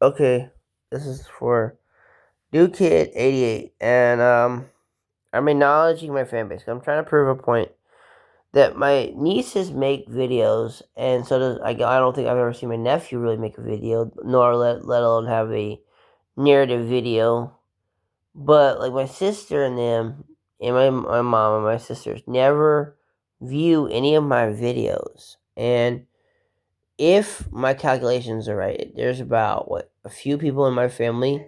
Okay, this is for New Kid 88, and I'm acknowledging my fan base. I'm trying to prove a point that my nieces make videos, and so does I. I don't think I've ever seen my nephew really make a video, nor let alone have a narrative video. But like my sister and them, and my mom and my sisters never view any of my videos, and if my calculations are right, there's about a few people in my family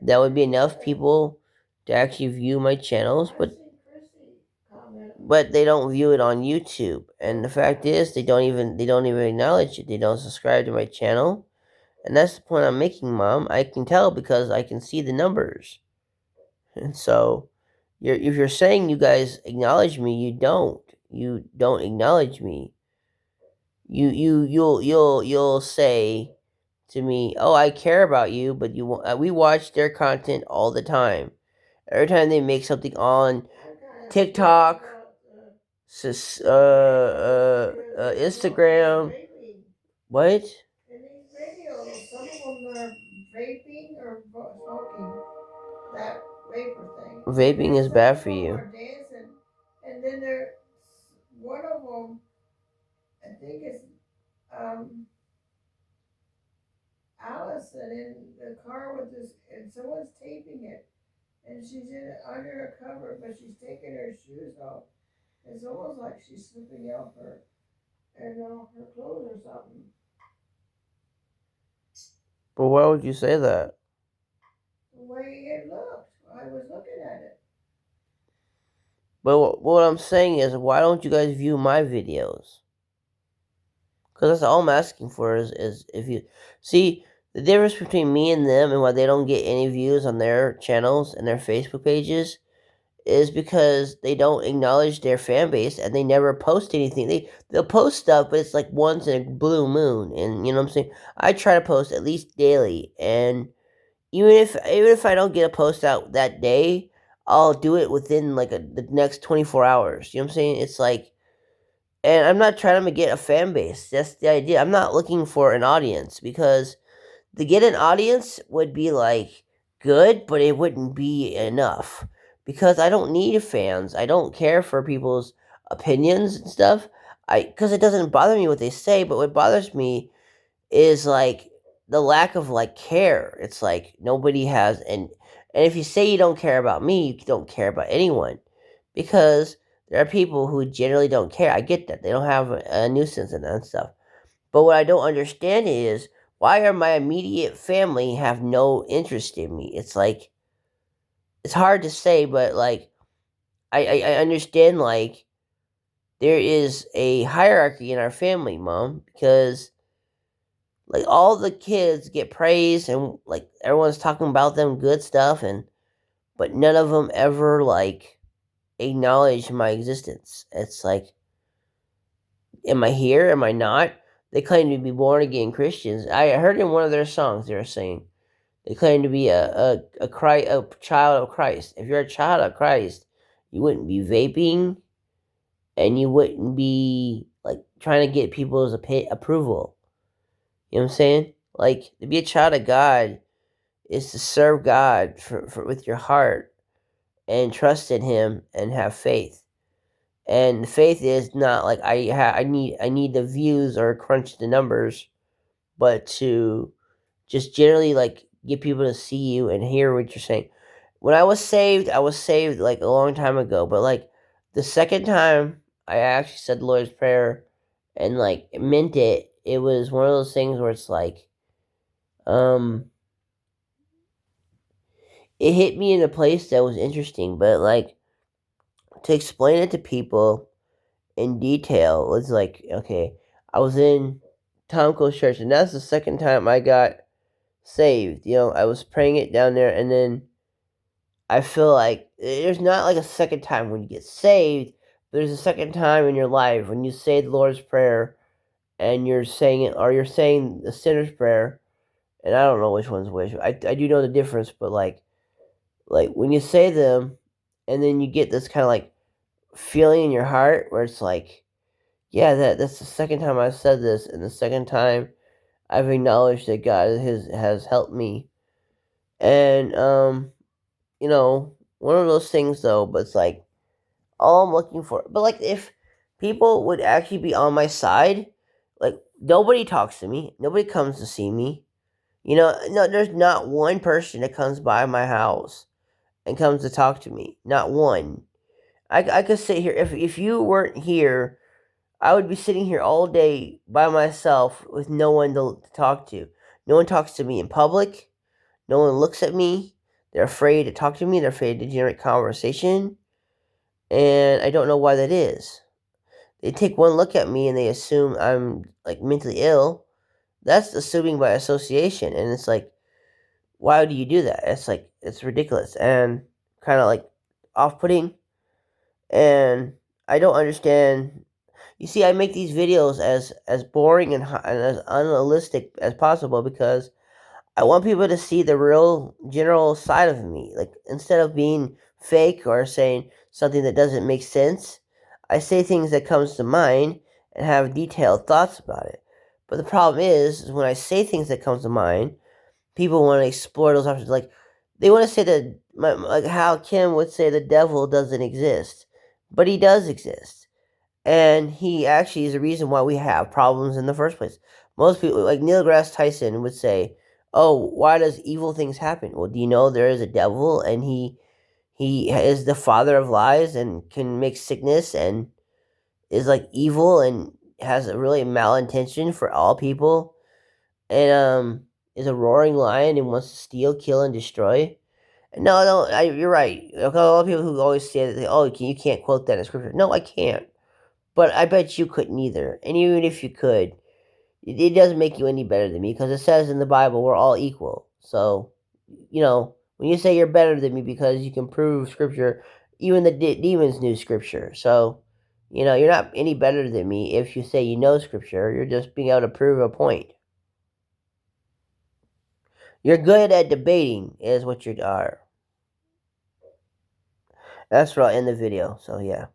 that would be enough people to actually view my channels, but they don't view it on YouTube. And the fact is, they don't even acknowledge it. They don't subscribe to my channel, and that's the point I'm making, Mom. I can tell because I can see the numbers, and so if you're saying you guys acknowledge me, you don't. You don't acknowledge me. You'll say to me, "Oh, I care about you," but we watch their content all the time. Every time they make something on TikTok, Instagram, what? In these videos, some of them are vaping or smoking that vapor thing. Vaping is bad for you. Dancing, and then there, one of them, I think it's um Allison in the car with this, and someone's taping it, and she's in under a cover, but she's taking her shoes off. It's almost like she's slipping off her clothes or something. But why would you say that? The way it looked, I was looking at it. But what I'm saying is, why don't you guys view my videos? Because that's all I'm asking for is if you see the difference between me and them and why they don't get any views on their channels and their Facebook pages is because they don't acknowledge their fan base and they never post anything. They'll post stuff, but it's like once in a blue moon, and you know what I'm saying. I try to post at least daily, and even if I don't get a post out that day, I'll do it within like the next 24 hours. You know what I'm saying? It's like, and I'm not trying to get a fan base. That's the idea. I'm not looking for an audience because to get an audience would be like good, but it wouldn't be enough because I don't need fans. I don't care for people's opinions and stuff. I because it doesn't bother me what they say, but what bothers me is like the lack of like care. It's like nobody has and if you say you don't care about me, you don't care about anyone because there are people who generally don't care. I get that. They don't have a nuisance and that stuff. But what I don't understand is why are my immediate family have no interest in me? It's like it's hard to say, but like I understand like there is a hierarchy in our family, Mom, because like all the kids get praised and like everyone's talking about them good stuff and but none of them ever like acknowledge my existence. It's like, am I here? Am I not? They claim to be born again Christians. I heard in one of their songs they were saying they claim to be a child of Christ. If you're a child of Christ, you wouldn't be vaping and you wouldn't be like trying to get people's approval. You know what I'm saying? Like to be a child of God is to serve God with your heart and trust in Him and have faith. And faith is not like I need the views or crunch the numbers, but to just generally like get people to see you and hear what you're saying. When I was saved like a long time ago, but like the second time I actually said the Lord's Prayer and like meant it, it was one of those things where it's like, um, it hit me in a place that was interesting, but like to explain it to people in detail was like, okay, I was in Tom Cole's church, and that's the second time I got saved. You know, I was praying it down there, and then I feel like there's not like a second time when you get saved. There's a second time in your life when you say the Lord's Prayer and you're saying it, or you're saying the sinner's prayer, and I don't know which one's which. I do know the difference, but like when you say them, and then you get this kind of like feeling in your heart where it's like, yeah, that's the second time I've said this, and the second time I've acknowledged that God has helped me. And you know, one of those things though, but it's like all I'm looking for. But like if people would actually be on my side, like nobody talks to me, nobody comes to see me. You know, no, there's not one person that comes by my house and comes to talk to me. Not one. I could sit here if you weren't here, I would be sitting here all day by myself with no one to talk to. No one talks to me in public. No one looks at me. They're afraid to talk to me. They're afraid to generate conversation. And I don't know why that is. They take one look at me and they assume I'm like mentally ill. That's assuming by association. And it's like, why do you do that? It's like, it's ridiculous and kind of like off putting. And I don't understand. You see, I make these videos as boring and as unrealistic as possible because I want people to see the real general side of me. Like instead of being fake or saying something that doesn't make sense, I say things that comes to mind and have detailed thoughts about it. But the problem is when I say things that comes to mind, people want to explore those options. Like they want to say that, like how Kim would say the devil doesn't exist, but he does exist, and he actually is the reason why we have problems in the first place. Most people, like Neil deGrasse Tyson, would say, "Oh, why does evil things happen?" Well, do you know there is a devil, and he is the father of lies and can make sickness and is like evil and has a really malintention for all people, and is a roaring lion and wants to steal, kill, and destroy. No, no, you're right. A lot of people who always say that, "Oh, you can't quote that in scripture." No, I can't. But I bet you couldn't either. And even if you could, it doesn't make you any better than me because it says in the Bible we're all equal. So, you know, when you say you're better than me because you can prove scripture, even the demons knew scripture. So, you know, you're not any better than me if you say you know scripture. You're just being able to prove a point. You're good at debating, is what you are. That's right in the video. So, yeah.